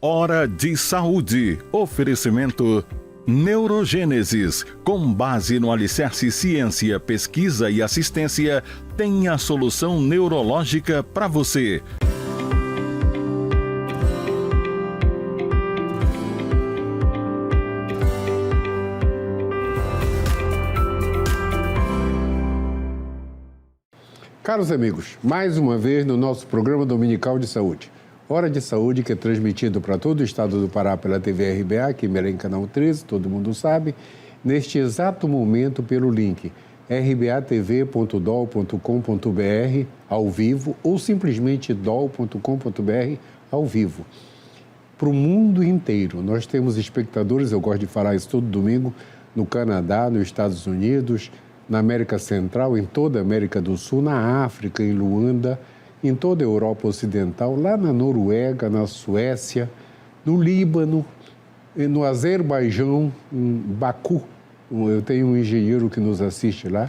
Hora de Saúde. Oferecimento Neurogênesis. Com base no alicerce ciência, pesquisa e assistência, tem a solução neurológica para você. Caros amigos, mais uma vez no nosso programa dominical de saúde. Hora de Saúde, que é transmitido para todo o estado do Pará pela TV RBA, aqui em Belém, canal 13, todo mundo sabe, neste exato momento pelo link rbatv.dol.com.br ao vivo ou simplesmente dol.com.br ao vivo. Para o mundo inteiro, nós temos espectadores, eu gosto de falar isso todo domingo, no Canadá, nos Estados Unidos, na América Central, em toda a América do Sul, na África, em Luanda, em toda a Europa Ocidental, lá na Noruega, na Suécia, no Líbano, no Azerbaijão, em Baku. Eu tenho um engenheiro que nos assiste lá.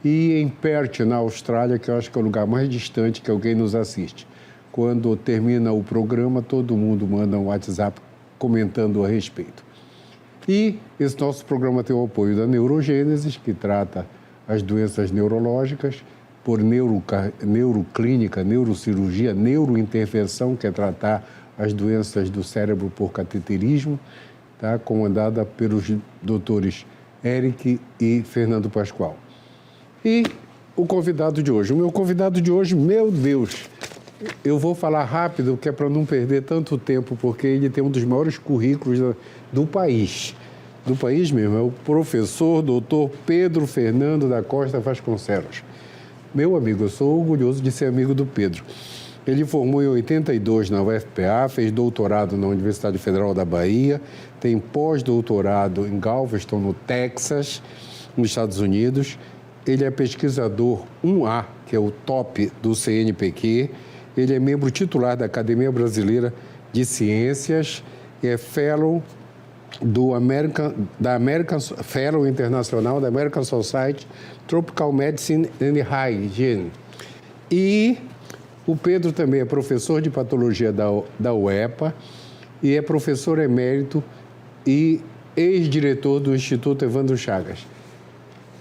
E em Perth, na Austrália, que eu acho que é o lugar mais distante que alguém nos assiste. Quando termina o programa, todo mundo manda um WhatsApp comentando a respeito. E esse nosso programa tem o apoio da Neurogênesis, que trata as doenças neurológicas, por neuroclínica, neurocirurgia, neurointervenção, que é tratar as doenças do cérebro por cateterismo, tá? Comandada pelos doutores Eric e Fernando Pascoal. E o convidado de hoje. O meu convidado de hoje, meu Deus, eu vou falar rápido, que é para não perder tanto tempo, porque ele tem um dos maiores currículos do país. Do país mesmo, é o professor doutor Pedro Fernando da Costa Vasconcelos. Meu amigo, eu sou orgulhoso de ser amigo do Pedro. Ele formou em 82 na UFPA, fez doutorado na Universidade Federal da Bahia, tem pós-doutorado em Galveston, no Texas, nos Estados Unidos. Ele é pesquisador 1A, que é o top do CNPq. Ele é membro titular da Academia Brasileira de Ciências e é fellow Fellow Internacional da American Society Tropical Medicine and Hygiene. E o Pedro também é professor de patologia da UEPA e é professor emérito e ex-diretor do Instituto Evandro Chagas.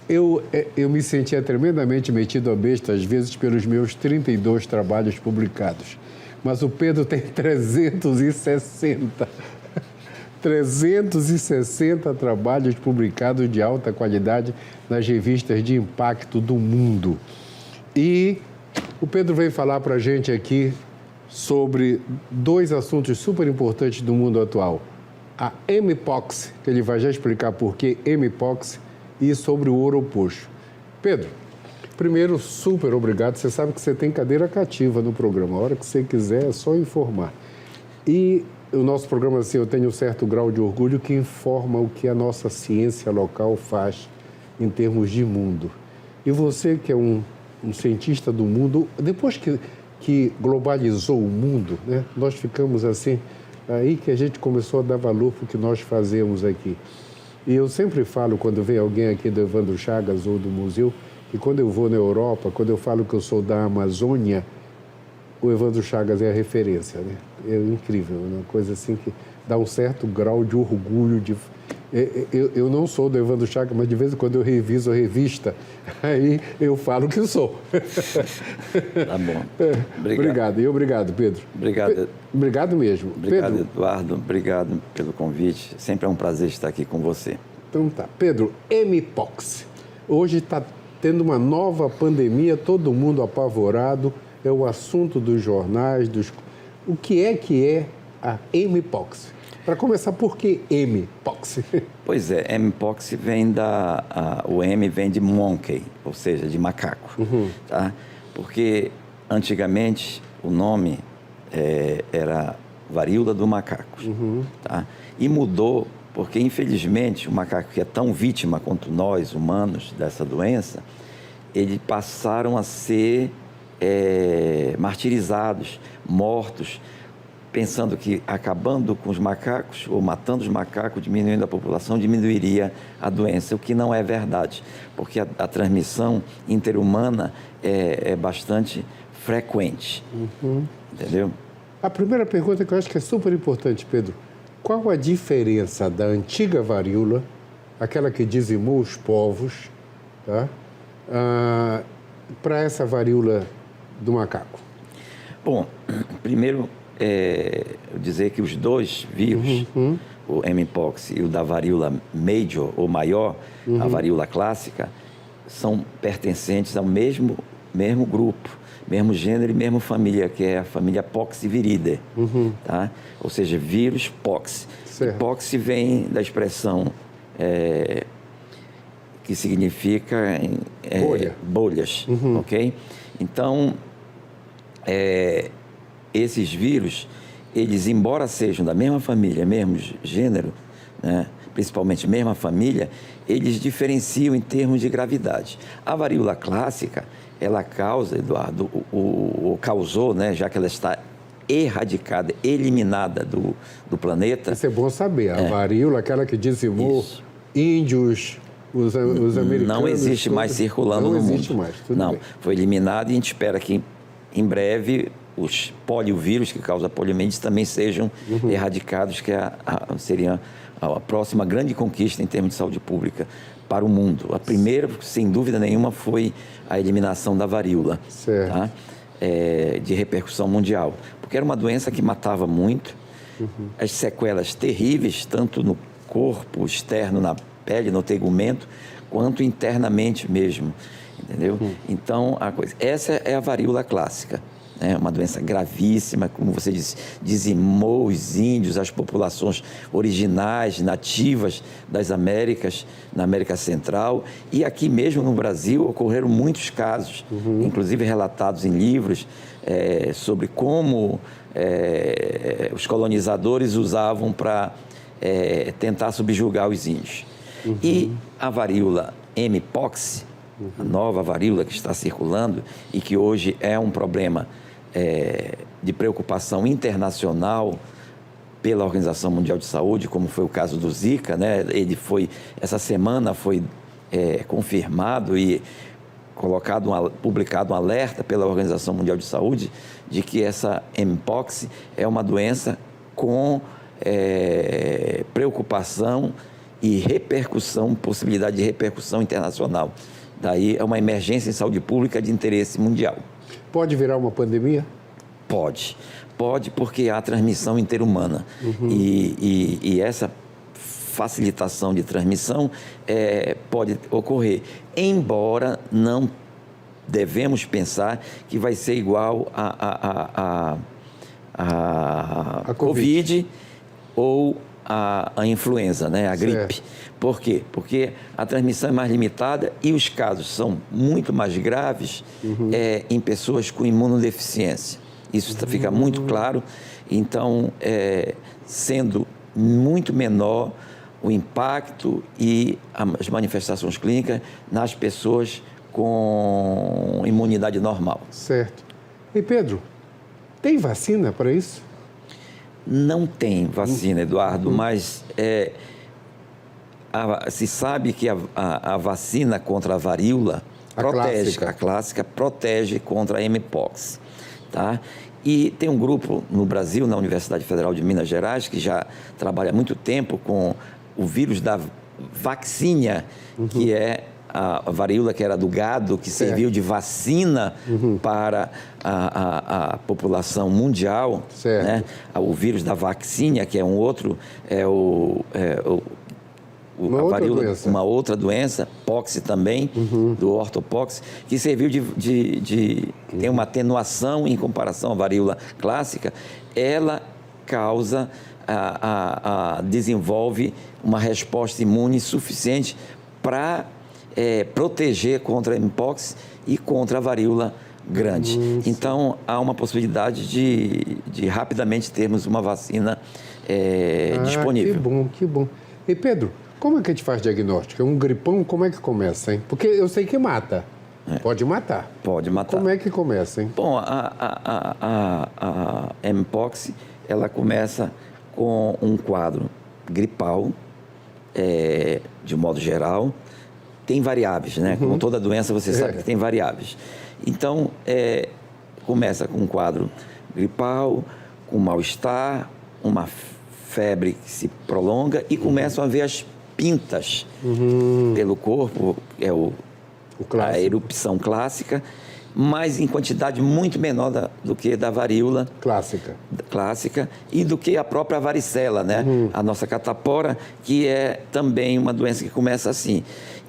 Eu me sentia tremendamente metido a besta, às vezes, pelos meus 32 trabalhos publicados. Mas o Pedro tem 360 trabalhos publicados de alta qualidade nas revistas de impacto do mundo. E o Pedro veio falar para a gente aqui sobre dois assuntos super importantes do mundo atual. A Mpox, que ele vai já explicar por que Mpox, e sobre o Oropoxo. Pedro, primeiro, super obrigado. Você sabe que você tem cadeira cativa no programa. A hora que você quiser, é só informar. E o nosso programa, assim, eu tenho um certo grau de orgulho que informa o que a nossa ciência local faz em termos de mundo. E você, que é um cientista do mundo, depois que globalizou o mundo, né, nós ficamos assim, aí que a gente começou a dar valor para o que nós fazemos aqui. E eu sempre falo, quando vem alguém aqui do Evandro Chagas ou do museu, que quando eu vou na Europa, quando eu falo que eu sou da Amazônia, o Evandro Chagas é a referência, né? É incrível, é uma coisa assim que dá um certo grau de orgulho. Eu não sou do Evandro Chagas, mas de vez em quando eu reviso a revista, aí eu falo que sou. Tá bom. Obrigado. E obrigado, Pedro. Obrigado. Obrigado mesmo. Obrigado, Pedro. Eduardo. Obrigado pelo convite. Sempre é um prazer estar aqui com você. Então tá. Pedro, Mpox. Hoje está tendo uma nova pandemia, todo mundo apavorado. É o assunto dos jornais, O que é a Mpox? Para começar, por que Mpox? Pois é, Mpox vem o M vem de monkey, ou seja, de macaco. Uhum. Tá? Porque antigamente o nome era varíola do macaco. Uhum. Tá? E mudou porque, infelizmente, o macaco que é tão vítima quanto nós, humanos, dessa doença, eles passaram a ser martirizados, mortos, pensando que acabando com os macacos ou matando os macacos, diminuindo a população, diminuiria a doença, o que não é verdade, porque a transmissão interhumana é bastante frequente, uhum. Entendeu? A primeira pergunta que eu acho que é super importante, Pedro. Qual a diferença da antiga varíola, aquela que dizimou os povos, tá? Para essa varíola do macaco? Bom, primeiro, eu dizer que os dois vírus, o mpox e o da varíola major ou maior, a varíola clássica, são pertencentes ao mesmo grupo, mesmo gênero e mesma família, que é a família Poxviridae, tá? Ou seja, vírus pox. Pox vem da expressão que significa bolhas, ok? Então, esses vírus, eles, embora sejam da mesma família, mesmo gênero, né, principalmente mesma família, eles diferenciam em termos de gravidade. A varíola clássica, ela causa, Eduardo, causou, né, já que ela está erradicada, eliminada do planeta. Isso é bom saber. A varíola, aquela que dizimou índios, os americanos... Não existe mais circulando no mundo. Não existe mais, tudo bem. Foi eliminada e a gente espera que, em breve, os poliovírus que causam poliomielite também sejam erradicados, que seria a próxima grande conquista em termos de saúde pública para o mundo. A primeira, sem dúvida nenhuma, foi a eliminação da varíola, tá? De repercussão mundial, porque era uma doença que matava muito, as sequelas terríveis, tanto no corpo externo, na pele, no tegumento, quanto internamente mesmo, entendeu? Então, essa é a varíola clássica. É uma doença gravíssima, como você disse, dizimou os índios, as populações originais, nativas das Américas, na América Central. E aqui mesmo no Brasil ocorreram muitos casos, inclusive relatados em livros, sobre como os colonizadores usavam para tentar subjugar os índios. E a varíola mpox, a nova varíola que está circulando e que hoje é um problema de preocupação internacional pela Organização Mundial de Saúde, como foi o caso do Zika, né? Essa semana foi confirmado e publicado um alerta pela Organização Mundial de Saúde de que essa mpox é uma doença com preocupação e possibilidade de repercussão internacional. Daí é uma emergência em saúde pública de interesse mundial. Pode virar uma pandemia? Pode, porque há transmissão interhumana. E essa facilitação de transmissão pode ocorrer, embora não devemos pensar que vai ser igual a Covid ou a influenza, né? A gripe. Por quê? Porque a transmissão é mais limitada e os casos são muito mais graves em pessoas com imunodeficiência. Isso fica muito claro. Então, sendo muito menor o impacto e as manifestações clínicas nas pessoas com imunidade normal. Certo. E Pedro, tem vacina para isso? Não tem vacina, Eduardo, mas se sabe que a vacina contra a varíola a clássica protege contra a mpox, tá? E tem um grupo no Brasil, na Universidade Federal de Minas Gerais, que já trabalha há muito tempo com o vírus da vacínia, que é a varíola que era do gado, que serviu de vacina para a população mundial, né? O vírus da vacínia, que é um outro, uma outra doença, pox também, do ortopox, que serviu tem uma atenuação em comparação à varíola clássica. Ela causa, desenvolve uma resposta imune suficiente para proteger contra a mpox e contra a varíola grande. Então, há uma possibilidade de rapidamente termos uma vacina disponível. Que bom, que bom. E Pedro, como é que a gente faz diagnóstico? É um gripão, como é que começa, hein? Porque eu sei que mata. Pode matar. Pode matar. Como é que começa, hein? Bom, a mpox, ela começa com um quadro gripal, de modo geral. Tem variáveis, né? Como toda doença, você sabe que tem variáveis. Então, começa com um quadro gripal, com mal-estar, uma febre que se prolonga e começam a ver as pintas pelo corpo, a erupção clássica, mas em quantidade muito menor do que da varíola clássica e do que a própria varicela, né? A nossa catapora, que é também uma doença que começa assim.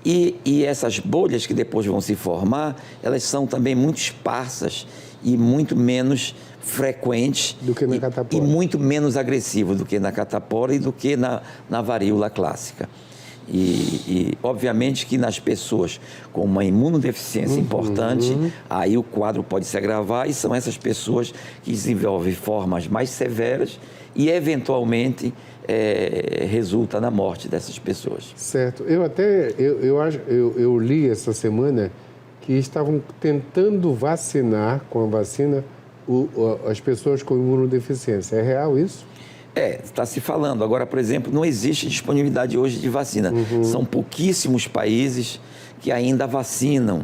E essas bolhas que depois vão se formar, elas são também muito esparsas e muito menos frequentes do que na catapora. E muito menos agressivo do que na catapora e do que na varíola clássica. E obviamente que nas pessoas com uma imunodeficiência importante, aí o quadro pode se agravar e são essas pessoas que desenvolvem formas mais severas e eventualmente resulta na morte dessas pessoas. Certo. Eu li essa semana que estavam tentando vacinar com a vacina as pessoas com imunodeficiência. É real isso? Está se falando. Agora, por exemplo, não existe disponibilidade hoje de vacina. São pouquíssimos países que ainda vacinam,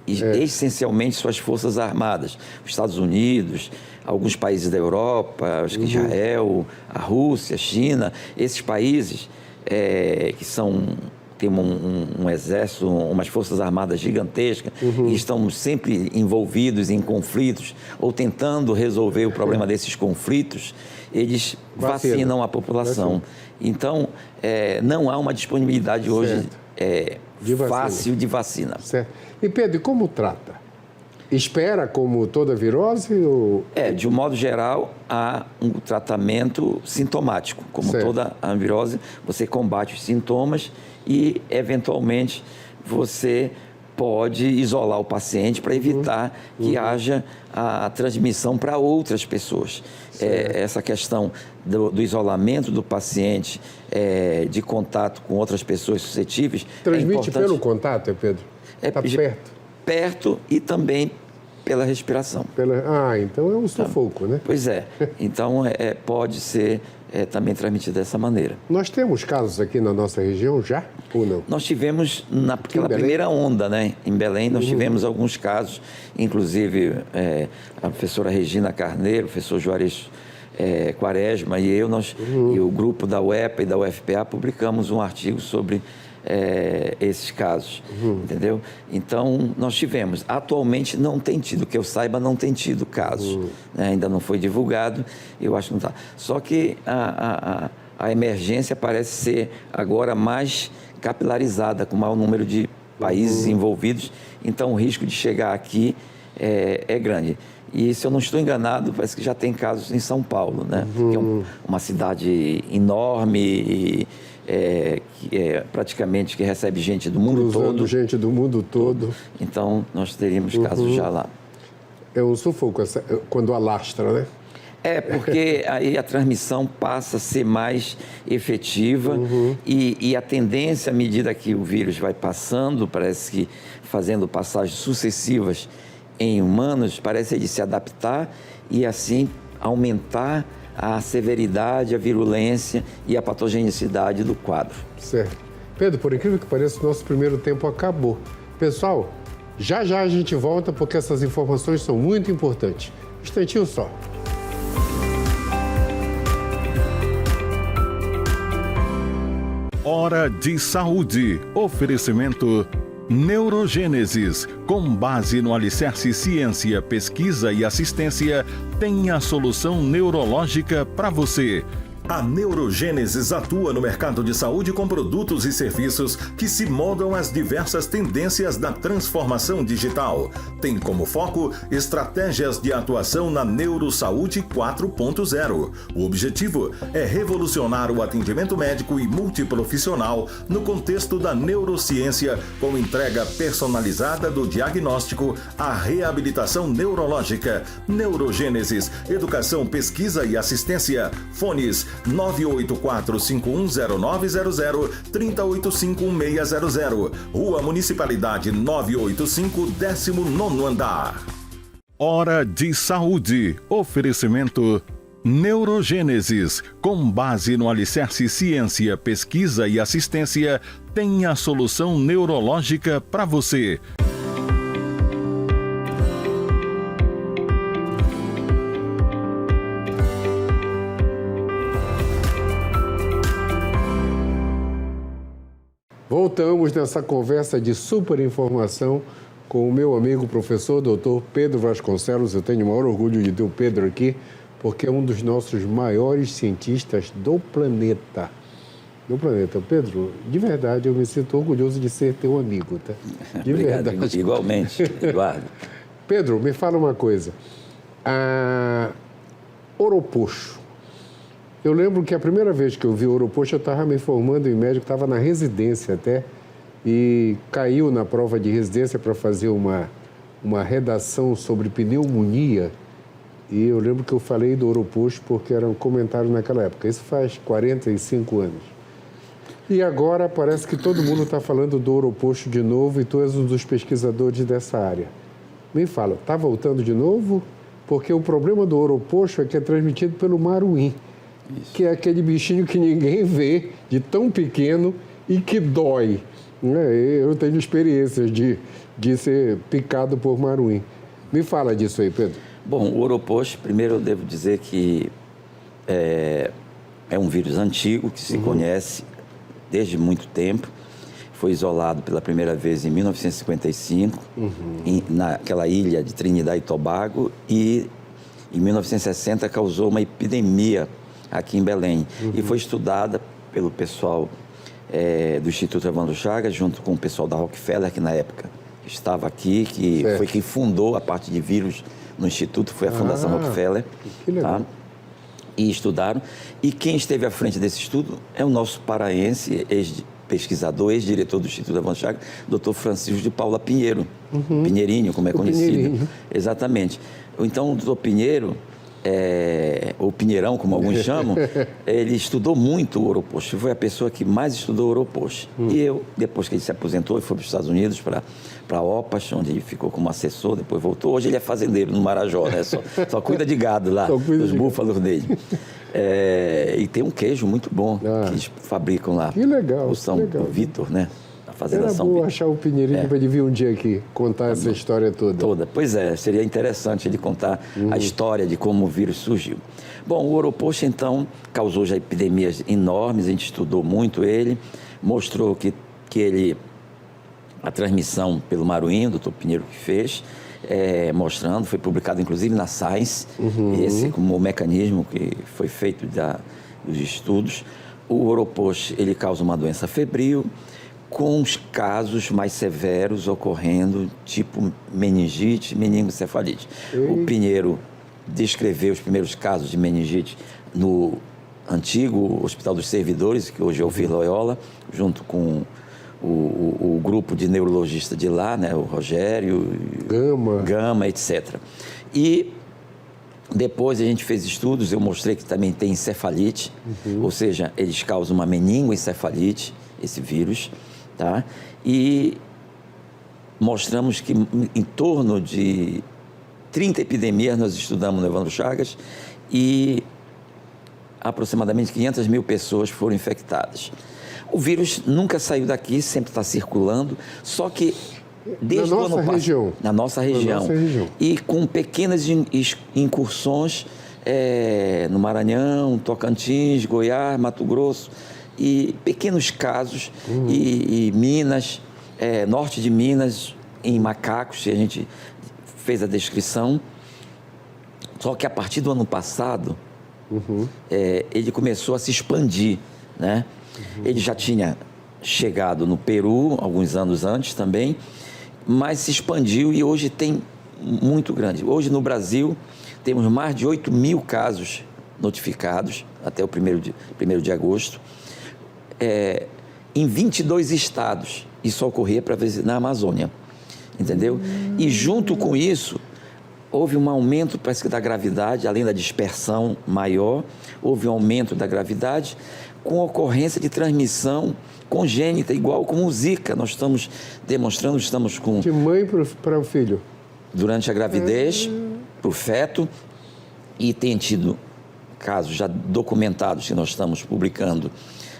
essencialmente suas forças armadas. Os Estados Unidos, alguns países da Europa, acho que Israel, a Rússia, a China, esses países que têm um exército, umas forças armadas gigantescas e estão sempre envolvidos em conflitos ou tentando resolver o problema desses conflitos, eles vacinam a população. Então, não há uma disponibilidade hoje fácil de vacina. Certo. E Pedro, e como trata? Espera como toda virose? Ou... De um modo geral, há um tratamento sintomático. Como toda a virose, você combate os sintomas e, eventualmente, você pode isolar o paciente para evitar que haja a transmissão para outras pessoas. Essa questão do isolamento do paciente, de contato com outras pessoas suscetíveis... Transmite pelo contato, Pedro? Está perto? Perto e também pela respiração. Então é um sufoco, né? Pois é. Então, pode ser também transmitido dessa maneira. Nós temos casos aqui na nossa região já ou não? Nós tivemos naquela primeira onda, né? Em Belém, nós tivemos alguns casos, inclusive a professora Regina Carneiro, o professor Juarez Quaresma e eu, e o grupo da UEPA e da UFPA publicamos um artigo sobre esses casos, entendeu? Então, nós tivemos. Atualmente não tem tido, que eu saiba, não tem tido casos. Né? Ainda não foi divulgado, eu acho que não está. Só que a emergência parece ser agora mais capilarizada, com maior número de países envolvidos, então o risco de chegar aqui é grande. E se eu não estou enganado, parece que já tem casos em São Paulo, né? Que é uma cidade enorme e praticamente que recebe gente do mundo todo. Gente do mundo todo. Então, nós teríamos casos já lá. É um sufoco quando alastra, né? Porque aí a transmissão passa a ser mais efetiva e a tendência, à medida que o vírus vai passando, parece que fazendo passagens sucessivas em humanos, parece de se adaptar e assim aumentar a severidade, a virulência e a patogenicidade do quadro. Certo. Pedro, por incrível que pareça, o nosso primeiro tempo acabou. Pessoal, já a gente volta porque essas informações são muito importantes. Um instantinho só. Hora de Saúde. Oferecimento Neurogênesis. Com base no alicerce ciência, pesquisa e assistência, tem a solução neurológica para você. A Neurogênesis atua no mercado de saúde com produtos e serviços que se moldam às diversas tendências da transformação digital. Tem como foco estratégias de atuação na Neurosaúde 4.0. O objetivo é revolucionar o atendimento médico e multiprofissional no contexto da neurociência, com entrega personalizada do diagnóstico à reabilitação neurológica. Neurogênesis, educação, pesquisa e assistência. Fones 984-510900, 3085-1600. Rua Municipalidade 985, 19º andar. Hora de Saúde. Oferecimento Neurogênesis. Com base no alicerce ciência, pesquisa e assistência, tem a solução neurológica para você. Voltamos nessa conversa de super informação com o meu amigo professor doutor Pedro Vasconcelos. Eu tenho o maior orgulho de ter o Pedro aqui, porque é um dos nossos maiores cientistas do planeta. Pedro, de verdade, eu me sinto orgulhoso de ser teu amigo, tá? De Obrigado, verdade. igualmente, Eduardo. Pedro, me fala uma coisa. Oropocho. Eu lembro que a primeira vez que eu vi Oropocho, eu estava me formando em médico, estava na residência até, e caiu na prova de residência para fazer uma redação sobre pneumonia. E eu lembro que eu falei do Oropocho porque era um comentário naquela época. Isso faz 45 anos. E agora parece que todo mundo está falando do Oropocho de novo e tu és um dos pesquisadores dessa área. Me fala, está voltando de novo? Porque o problema do Oropocho é que é transmitido pelo maruim, que é aquele bichinho que ninguém vê, de tão pequeno e que dói. Eu tenho experiências de ser picado por maruim. Me fala disso aí, Pedro. Bom, o Oropocho, primeiro eu devo dizer que é um vírus antigo que se conhece desde muito tempo. Foi isolado pela primeira vez em 1955, naquela ilha de Trinidad e Tobago, e em 1960 causou uma epidemia aqui em Belém. E foi estudada pelo pessoal do Instituto Evandro Chagas, junto com o pessoal da Rockefeller, que na época estava aqui, que foi quem fundou a parte de vírus no Instituto, foi a Fundação Rockefeller. Que legal. Tá? E estudaram. E quem esteve à frente desse estudo é o nosso paraense, ex-pesquisador, ex-diretor do Instituto Evandro Chagas, Dr. Francisco de Paula Pinheiro. Pinheirinho, como é conhecido. Pinheirinho. Exatamente. Então, o doutor Pinheiro, ou Pinheirão, como alguns chamam, ele estudou muito o Oropocho. Foi a pessoa que mais estudou o Oropocho. E eu, depois que ele se aposentou, ele foi para os Estados Unidos, para a OPAS, onde ele ficou como assessor, depois voltou. Hoje ele é fazendeiro no Marajó, né? Só cuida de gado lá, dos búfalos dele. E tem um queijo muito bom que eles fabricam lá. Que legal. O São Vitor, né? A fazenda Era São bom Vitor. achar o Pinheirinho para ele vir um dia aqui contar essa história toda. Pois é, seria interessante ele contar a história de como o vírus surgiu. Bom, o Oropocho, então, causou já epidemias enormes, a gente estudou muito ele, mostrou que a transmissão pelo maruim, o doutor Pinheiro que fez, mostrando, foi publicado inclusive na Science, esse como o mecanismo que foi feito dos estudos. O Oropocho, ele causa uma doença febril, com os casos mais severos ocorrendo, tipo meningite, meningocefalite. O Pinheiro descreveu os primeiros casos de meningite no antigo Hospital dos Servidores, que hoje é o FIR Loyola, junto com o grupo de neurologistas de lá, né, o Rogério, Gama, etc. E depois a gente fez estudos, eu mostrei que também tem encefalite, ou seja, eles causam uma meningoencefalite, esse vírus, tá? E mostramos que em torno de 30 epidemias nós estudamos no Evandro Chagas e aproximadamente 500 mil pessoas foram infectadas. O vírus nunca saiu daqui, sempre está circulando, só que desde o ano passado, na nossa região, e com pequenas incursões no Maranhão, Tocantins, Goiás, Mato Grosso, e pequenos casos, e Minas, norte de Minas, em macacos, a gente fez a descrição. Só que a partir do ano passado, ele começou a se expandir, né? Ele já tinha chegado no Peru, alguns anos antes também, mas se expandiu e hoje tem muito grande. Hoje no Brasil temos mais de 8 mil casos notificados, até o 1º de agosto, em 22 estados. Isso ocorria para ver na Amazônia, entendeu? E junto com isso, houve um aumento, parece que da gravidade, além da dispersão maior, houve um aumento da gravidade, com ocorrência de transmissão congênita, igual como o Zika. Nós estamos demonstrando, estamos com... De mãe para o filho. Durante a gravidez, para o feto, e tem tido casos já documentados que nós estamos publicando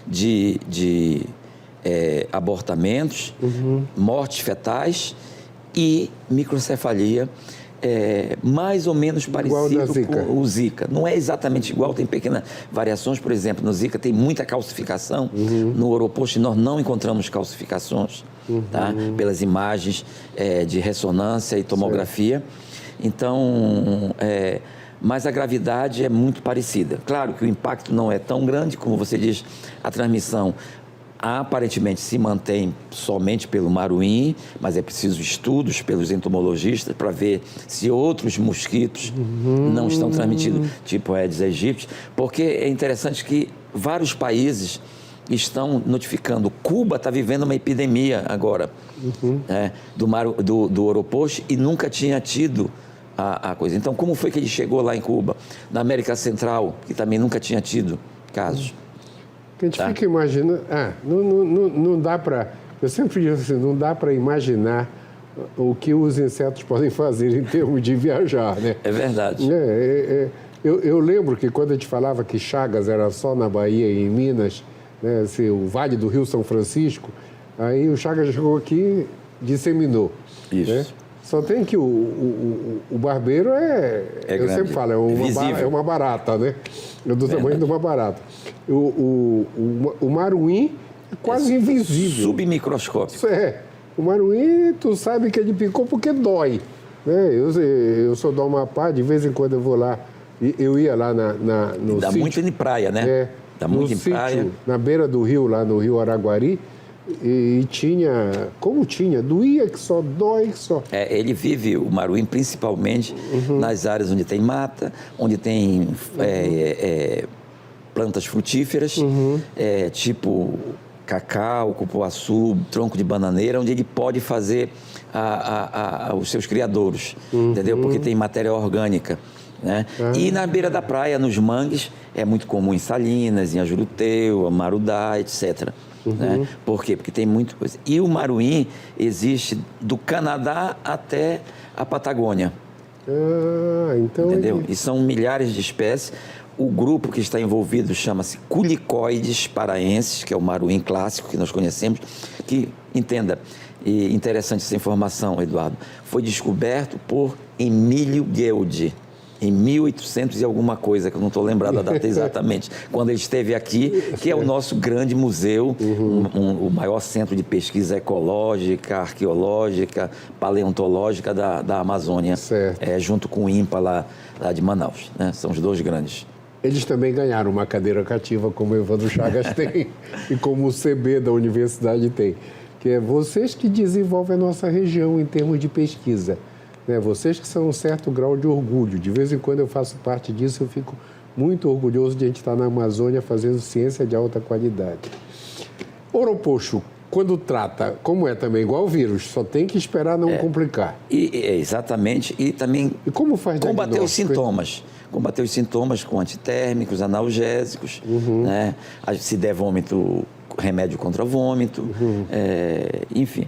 de abortamentos, mortes fetais e microcefalia mais ou menos parecido Zika. com o Zika. Não é exatamente igual, tem pequenas variações. Por exemplo, no Zika tem muita calcificação. No Oropost nós não encontramos calcificações, tá? Pelas imagens de ressonância e tomografia. Então, mas a gravidade é muito parecida. Claro que o impacto não é tão grande, como você diz, a transmissão aparentemente se mantém somente pelo maruim, mas é preciso estudos pelos entomologistas para ver se outros mosquitos não estão transmitindo, tipo Aedes aegypti, porque é interessante que vários países estão notificando. Cuba está vivendo uma epidemia agora do Oropost e nunca tinha tido a coisa. Então, como foi que ele chegou lá em Cuba? Na América Central, que também nunca tinha tido casos. A gente fica imaginando... não dá para... Eu sempre digo assim, não dá para imaginar o que os insetos podem fazer em termos de viajar, né? É verdade. Eu lembro que quando a gente falava que Chagas era só na Bahia e em Minas, né, assim, o Vale do Rio São Francisco, aí o Chagas chegou aqui e disseminou. Isso. Né? Só tem que o barbeiro eu grande. sempre falo, é uma barata, né? É do tamanho de uma barata. O maruim é quase invisível. Submicroscópico. O maruim, tu sabe que ele picou porque dói. Né? Eu sou do Amapá, de vez em quando eu vou lá, eu ia lá no Dá sítio. muito em praia, né? Dá muito em praia. Na beira do rio, lá no Rio Araguari, e doía que só, dói que só. Ele vive, o maruim, principalmente nas áreas onde tem mata, onde tem plantas frutíferas, tipo cacau, cupuaçu, tronco de bananeira, onde ele pode fazer os seus criadouros, entendeu? Porque tem matéria orgânica. Né? E na beira da praia, nos mangues, é muito comum em Salinas, em Ajuruteu, Marudá, etc. Né? Por quê? Porque tem muita coisa. E o maruim existe do Canadá até a Patagônia. Então entendeu? E são milhares de espécies. O grupo que está envolvido chama-se Culicoides paraenses, que é o maruim clássico que nós conhecemos, que, entenda, e interessante essa informação, Eduardo, foi descoberto por Emílio Gueldi, em 1800 e alguma coisa, que eu não estou lembrado a data exatamente, quando ele esteve aqui, que é o nosso grande museu, o maior centro de pesquisa ecológica, arqueológica, paleontológica da Amazônia, junto com o INPA lá de Manaus. Né? São os dois grandes. Eles também ganharam uma cadeira cativa, como o Evandro Chagas tem, e como o CB da universidade tem, que é vocês que desenvolvem a nossa região em termos de pesquisa. Vocês que são um certo grau de orgulho. De vez em quando eu faço parte disso, eu fico muito orgulhoso de a gente estar na Amazônia fazendo ciência de alta qualidade. Oropost, quando trata, como é também igual ao vírus, só tem que esperar não complicar. Exatamente. E também como faz combater os sintomas. Combater os sintomas com antitérmicos, analgésicos, né? Se der vômito, remédio contra vômito, enfim.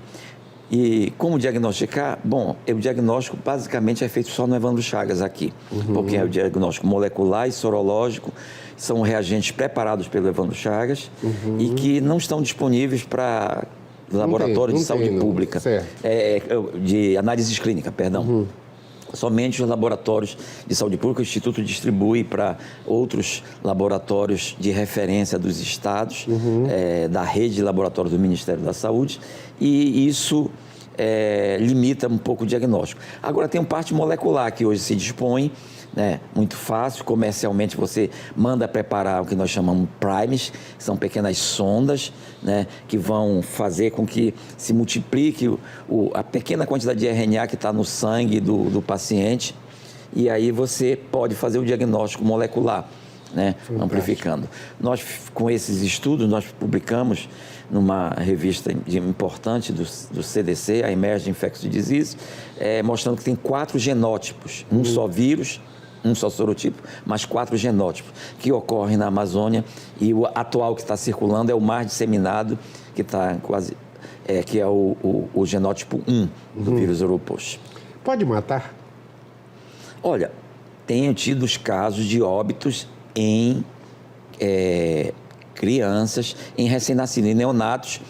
E como diagnosticar? Bom, o diagnóstico basicamente é feito só no Evandro Chagas aqui, porque é o diagnóstico molecular e sorológico, são reagentes preparados pelo Evandro Chagas e que não estão disponíveis para laboratórios de saúde pública, de análises clínicas, perdão. Somente os laboratórios de saúde pública, o Instituto distribui para outros laboratórios de referência dos estados, da rede de laboratórios do Ministério da Saúde, e isso limita um pouco o diagnóstico. Agora, tem uma parte molecular que hoje se dispõe, né, muito fácil, comercialmente você manda preparar o que nós chamamos primes, são pequenas sondas, né, que vão fazer com que se multiplique a pequena quantidade de RNA que está no sangue do paciente, e aí você pode fazer o diagnóstico molecular, né, amplificando. Nós, com esses estudos, nós publicamos numa revista importante do CDC, a Emerging Infectious Disease, mostrando que tem 4 genótipos, um só vírus, um só sorotipo, mas 4 genótipos que ocorrem na Amazônia, e o atual que está circulando é o mais disseminado, que está quase, que é o genótipo 1 do vírus Oropost. Pode matar? Olha, tenho tido os casos de óbitos em crianças, em recém-nascidos, em neonatos,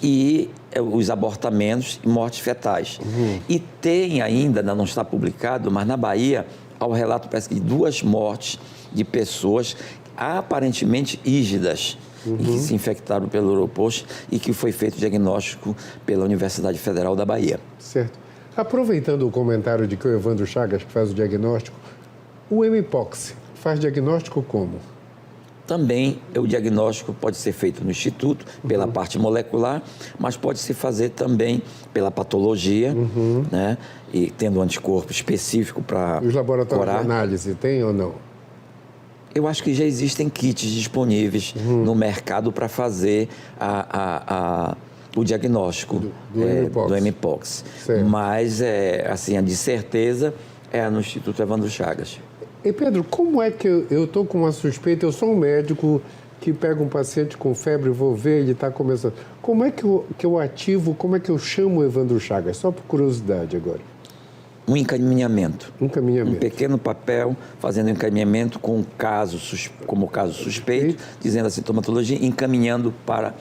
e os abortamentos e mortes fetais. E tem ainda, não está publicado, mas na Bahia, há o relato, parece que de 2 mortes de pessoas aparentemente ígidas, e que se infectaram pelo Uropost e que foi feito o diagnóstico pela Universidade Federal da Bahia. Certo. Aproveitando o comentário de que o Evandro Chagas que faz o diagnóstico, o Mpox faz diagnóstico como? Também o diagnóstico pode ser feito no Instituto, pela parte molecular, mas pode se fazer também pela patologia, né? E tendo um anticorpo específico para Os laboratórios de análise tem ou não? Eu acho que já existem kits disponíveis no mercado para fazer o diagnóstico do Mpox. Mas, assim, de certeza, é no Instituto Evandro Chagas. E Pedro, como é que eu estou com uma suspeita, eu sou um médico que pega um paciente com febre, vou ver, ele está começando. Como é que eu ativo, como é que eu chamo o Evandro Chagas? Só por curiosidade agora. Um encaminhamento. Um pequeno papel fazendo encaminhamento com como caso suspeito, dizendo a sintomatologia, encaminhando para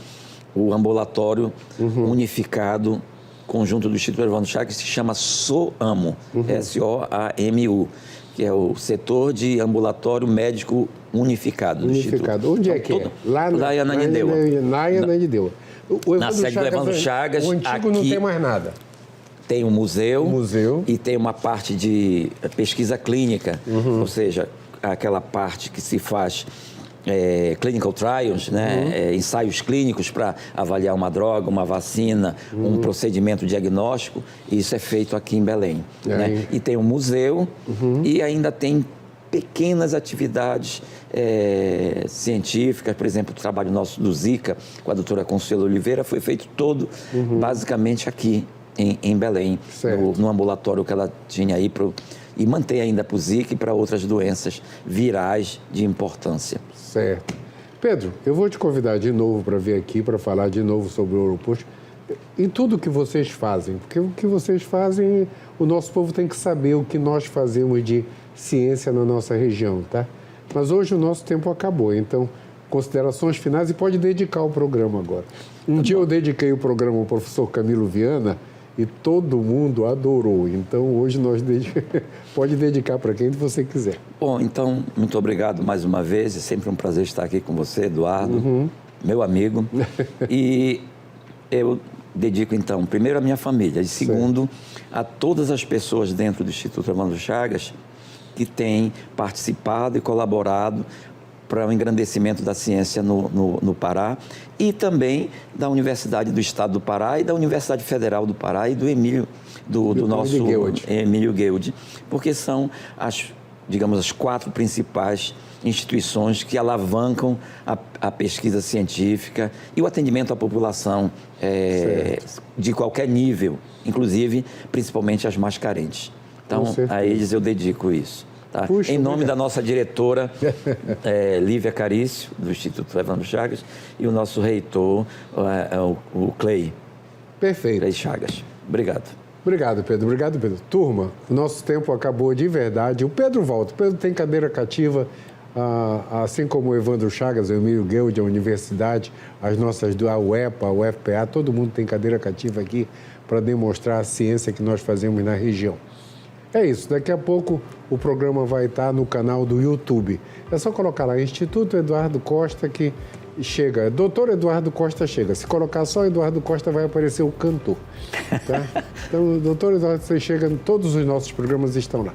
o ambulatório unificado conjunto do Instituto Evandro Chagas, que se chama SOAMU, SOAMU, que é o Setor de Ambulatório Médico Unificado. Unificado. Onde é que é? Lá em Ananindeua. Na sede do Evandro Chagas. O antigo aqui, não tem mais nada. Tem um museu e tem uma parte de pesquisa clínica, ou seja, aquela parte que se faz clinical trials, né? Ensaios clínicos para avaliar uma droga, uma vacina, um procedimento diagnóstico, e isso é feito aqui em Belém. Né? E tem um museu e ainda tem pequenas atividades científicas, por exemplo, o trabalho nosso do Zika, com a doutora Consuelo Oliveira, foi feito todo basicamente aqui em Belém, no ambulatório que ela tinha aí, e mantém ainda para o Zika e para outras doenças virais de importância. Certo. Pedro, eu vou te convidar de novo para vir aqui, para falar de novo sobre o Uropost, em tudo que vocês fazem, porque o que vocês fazem, o nosso povo tem que saber o que nós fazemos de ciência na nossa região, tá? Mas hoje o nosso tempo acabou, então, considerações finais, e pode dedicar o programa agora. Um dia eu dediquei o programa ao professor Camilo Viana e todo mundo adorou. Então, hoje nós pode dedicar para quem você quiser. Bom, então, muito obrigado mais uma vez. É sempre um prazer estar aqui com você, Eduardo, meu amigo. E eu dedico, então, primeiro à minha família e segundo a todas as pessoas dentro do Instituto Evandro Chagas que têm participado e colaborado para o engrandecimento da ciência no Pará e também da Universidade do Estado do Pará e da Universidade Federal do Pará e do nosso Emílio Gueldi, porque são as 4 principais instituições que alavancam a pesquisa científica e o atendimento à população de qualquer nível, inclusive, principalmente as mais carentes. Então, a eles eu dedico isso. Tá? Puxa, em nome da nossa diretora, Lívia Carício, do Instituto Evandro Chagas, e o nosso reitor, o Clay. Perfeito. Clay Chagas. Obrigado. Obrigado, Pedro. Obrigado, Pedro. Turma, o nosso tempo acabou de verdade. O Pedro volta. O Pedro tem cadeira cativa, assim como o Evandro Chagas, o Emílio Gueldi, a universidade, as nossas, a UEPA, a UFPA, todo mundo tem cadeira cativa aqui para demonstrar a ciência que nós fazemos na região. É isso, daqui a pouco o programa vai estar no canal do YouTube. É só colocar lá Instituto Eduardo Costa que chega, Doutor Eduardo Costa chega. Se colocar só Eduardo Costa vai aparecer o cantor. Tá? Então, Doutor Eduardo, você chega, todos os nossos programas estão lá.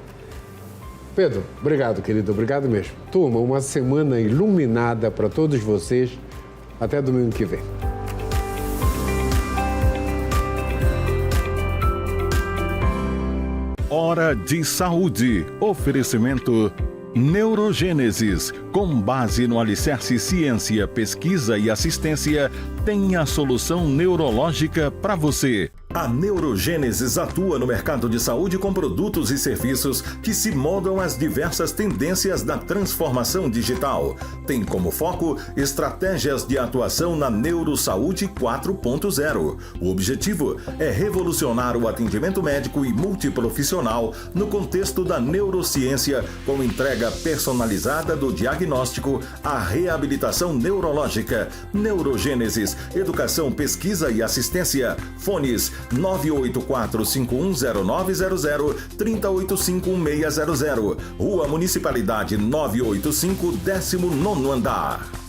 Pedro, obrigado, querido, obrigado mesmo. Turma, uma semana iluminada para todos vocês. Até domingo que vem. Hora de Saúde. Oferecimento Neurogênesis. Com base no alicerce ciência, pesquisa e assistência, tem a solução neurológica para você. A Neurogênesis atua no mercado de saúde com produtos e serviços que se moldam às diversas tendências da transformação digital. Tem como foco estratégias de atuação na Neurosaúde 4.0. O objetivo é revolucionar o atendimento médico e multiprofissional no contexto da neurociência, com entrega personalizada do diagnóstico à reabilitação neurológica. Neurogênesis, educação, pesquisa e assistência. Fones 984-510900, 3085-1600. Rua Municipalidade 985, 19º andar.